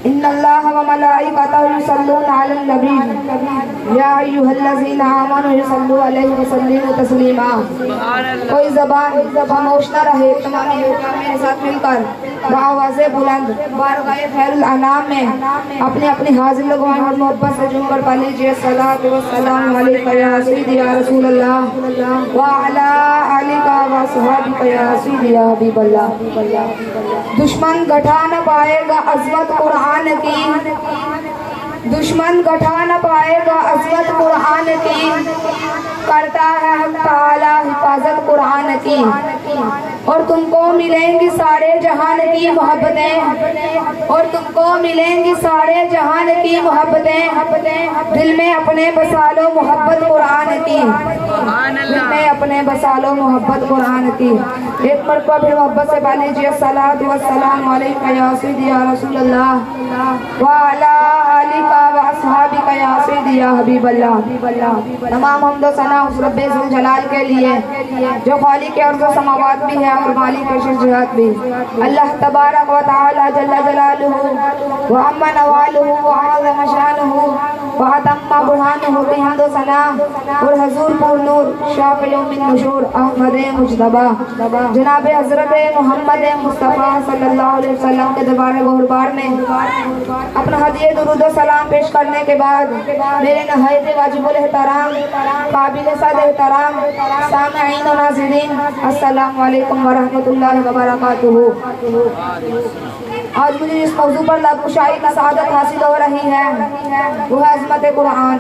ان اللہ و ملائکتہ یصلون علی النبی یا ایھا الذین آمنوا صلوا علیہ وسلموا تسلیما۔ کوئی زبان خاموش نہ رہے، تمام لوگ میرے ساتھ مل کر بآواز بلند بارگاہ خیر الانام میں اپنی اپنی حاضر لگوائیں اور محبت سے جھوم کر پڑھ لیجیے الصلاۃ والسلام علیک یا سیدی یا رسول اللہ وعلی آلک واصحابک یا سیدی یا حبیب اللہ۔ دشمن گھٹا نہ پائے گا عظمت قرآن کی، دشمن گھٹا نہ پائے گا عظمت قرآن کی، کرتا ہے حق تعالی حفاظت قرآن کی، اور تم کو ملیں گی سارے جہان کی محبتیں، اور تم کو ملیں گی سارے جہان کی محبتیں، دل میں اپنے بسا لو محبت قرآن کی، دل میں اپنے بسا لو محبت قرآن کی۔ ایک مرتبہ پھر محبت سے پڑھ لیجیے الصلاۃ والسلام علیک یا سیدی یا رسول اللہ وعلی آلک واصحابک یا سیدی یا حبیب اللہ۔ تمام حمد و ثنا اس رب ذوالجلال کے لیے جو خالق ارض و سماوات بھی ہے اور مالک عرش جہات بھی، اللہ تبارک و تعالی جل جلالہ وعم نوالہ وعظم شانہ وعتم برہانہ کی حمد و ثنا اور حضور پر نور شافع یوم النشور احمد مجتبی جناب حضرت محمد مصطفیٰ صلی اللہ علیہ وسلم کے دربار گہربار میں اپنا ہدیہ درود و سلام پیش کرنے کے بعد میرے نہایت واجب الاحترام قابل صد احترام سامعین و ناظرین السلام علیکم ورحمۃ اللہ وبرکاتہ۔ آج مجھے اس موضوع پر لبگشائی کی سعادت حاصل ہو رہی ہے، وہ ہے عظمت قرآن۔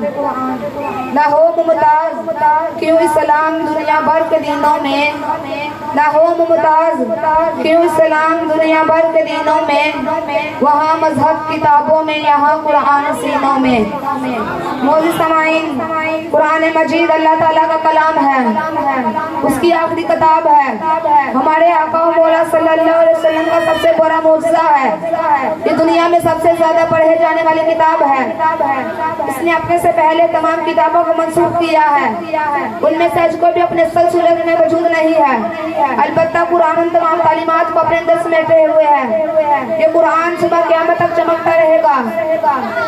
نہ ہو ممتاز کیوں اسلام دنیا بھر کے دینوں میں، نہ ہو ممتاز کیوں اسلام دنیا بھر کے دینوں میں، وہاں مذہب کتابوں میں یہاں قرآن سینوں میں۔ معزز سامعین، قرآن مجید اللہ تعالیٰ کا کلام ہے، اس کی آخری کتاب ہے، ہمارے آقا و مولا صلی اللہ علیہ وسلم کا سب سے بڑا معجزہ ہے، یہ دنیا میں سب سے زیادہ پڑھے جانے والی کتاب ہے۔ اس نے اپنے سے پہلے تمام کتابوں کو منسوخ کیا ہے، ان میں سے کوئی بھی اپنے سلسلے میں موجود نہیں ہے، البتہ قرآن تمام تعلیمات کو اپنے اندر سمیٹے ہوئے ہے۔ یہ قرآن صبح قیامت تک چمکتا رہے گا،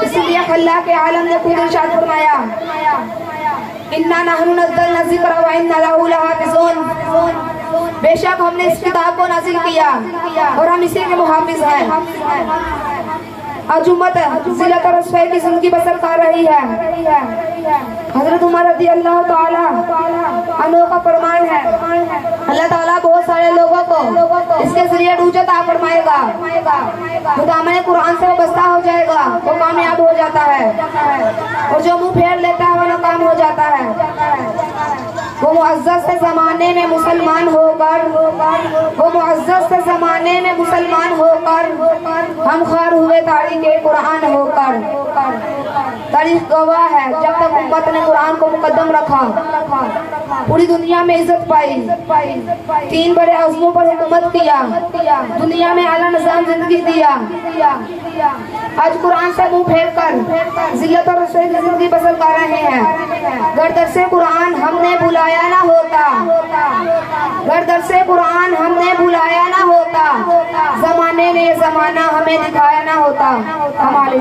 اس لیے اللہ کے عالم نے خود ارشاد فرمایا اِنَّا نَحْنُ نَزَّلْنَا الذِّكْرَ وَإِنَّا لَهُ لَحَافِظُونَ، بے شک ہم نے اس کتاب کو نازل کیا اور ہم اسی کے محافظ ہیں۔ آج امت ذلت اور رسوائی کی زندگی بسر کر رہی ہے۔ حضرت عمر رضی اللہ تعالی عنہ کا فرمان ہے اللہ تعالیٰ بہت سارے لوگوں کو اس کے ذریعے عروج عطا فرمائے گا، جو دامن قرآن سے وابستہ ہو جائے گا وہ کامیاب ہو جاتا ہے، اور جو منہ پھیر لیتا ہے وہ ناکام ہو جاتا ہے۔ وہ معزز سے زمانے میں مسلمان ہو کر، وہ معزز سے زمانے میں مسلمان ہو کر، ہم خوار ہوئے تاریخ قرآن ہو کر۔ تاریخ گواہ ہے جب تک امت نے قرآن کو مقدم رکھا پوری دنیا میں عزت پائی، 3 بڑے عزموں پر حکومت کیا، دنیا میں اعلیٰ نظام زندگی دیا۔ آج قرآن سے منہ پھیر کر ذلت اور رسوائی کی زندگی بسر کر رہے ہیں۔ گر درس قرآن ہم نے بلایا نہ ہوتا، گر درس قرآن ہم نے بلایا نہ ہوتا، زمانے نے یہ زمانہ ہمیں دکھایا نہ ہوتا۔ ہمارے